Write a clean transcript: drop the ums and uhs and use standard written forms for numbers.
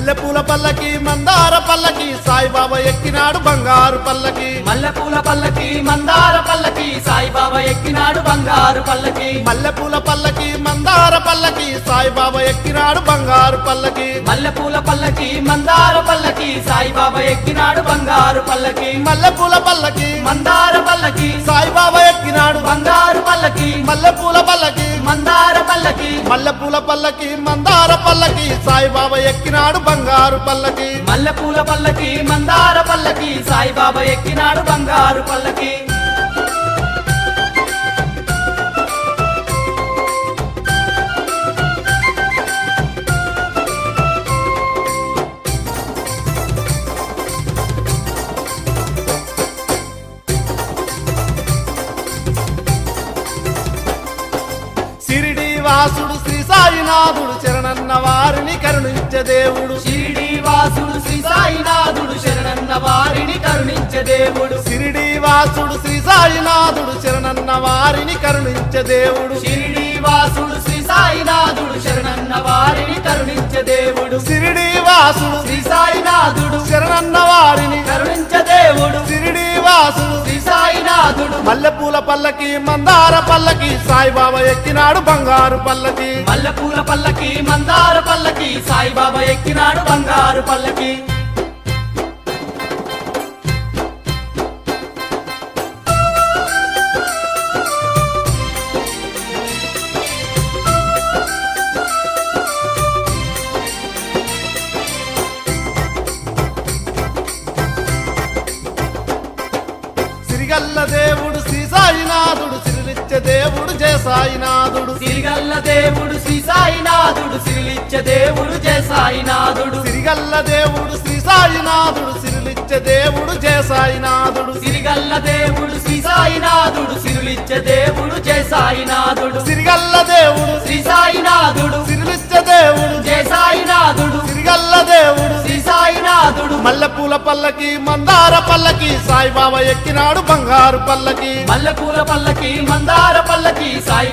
మల్లెపూల పల్లకి మందార పల్లకి సాయిబాబా ఎక్కినాడు బంగారు పల్లకి మల్లెపూల పల్లకి మందార పల్లకి సాయిబాబా ఎక్కినాడు బంగారు పల్లకి మల్లెపూల పల్లకి మందార పల్లకి సాయిబాబా ఎక్కినాడు బంగారు పల్లకి మల్లెపూల పల్లకి మందార పల్లకి సాయిబాబా ఎక్కినాడు బంగారు పల్లకి మల్లెపూల పల్లకి మందార పల్లకి సాయిబాబా ఎక్కినాడు బంగారు పల్లకి మల్లెపూల పల్లకి మందార పల్లకి మల్లెపూల పల్లకి మందార పల్లకి సాయిబాబా ఎక్కినాడు బంగారు పల్లకి మల్లెపూల పల్లకి మందార పల్లకి సాయిబాబా ఎక్కినాడు బంగారు పల్లకి సిరిడి వాసుడు శ్రీ సాయినాథుడు శరణన్న వారిని కరుణించే దేవుడు షిరిడి వాసుడు శ్రీ సాయినాథుడు శరణన్న వారిని కరుణించే దేవుడు సిరిడి వాసుడు శ్రీ సాయినాథుడు శరణన్న వారిని కరుణించే దేవుడు షిరిడి వాసుడు శ్రీ సాయినాథుడు శరణన్న వారిని కరుణించే దేవుడు సిరిడి వాసుడు శ్రీ సాయినాథుడు శరణన్న వారిని కరుణించే దేవుడు సిరిడి వాసుడు శ్రీ సాయినాథుడు మల్లెపూల పల్లకి మందార పల్లకి సాయిబాబా ఎక్కినాడు బంగారు పల్లకి మల్లెపూల పల్లకి మందార పల్లకి సాయిబాబా ఎక్కినాడు బంగారు పల్లకి సిరిగల్ల దేవుడు శ్రీ సాయినాథుడు సిరిలిచ్చే దేవుడు జయ సాయినాథుడు సిరిగల్ల దేవుడు శ్రీ సాయినాథుడు సిరిలిచ్చే దేవుడు జయ సాయినాథుడు సిరిగల్ల దేవుడు శ్రీ సాయినాథుడు సిరిలిచ్చే దేవుడు జయ సాయినాథుడు సిరిగల్ల దేవుడు శ్రీ సాయినాథుడు సిరులిచ్చే దేవుడు జయ సాయినాథుడు సిరిగల్ల దేవుడు శ్రీ సాయినాథుడు సిరిలిచ్చే దేవుడు జయ సాయినాథుడు సిరిగల్ల దేవుడు శ్రీ సాయినాథుడు మల్లెపూల పల్లకి మందార పల్లకి సాయిబాబా ఎక్కినాడు బంగారు పల్లకి మల్లెపూల పల్లకి మందార పల్లకి సాయి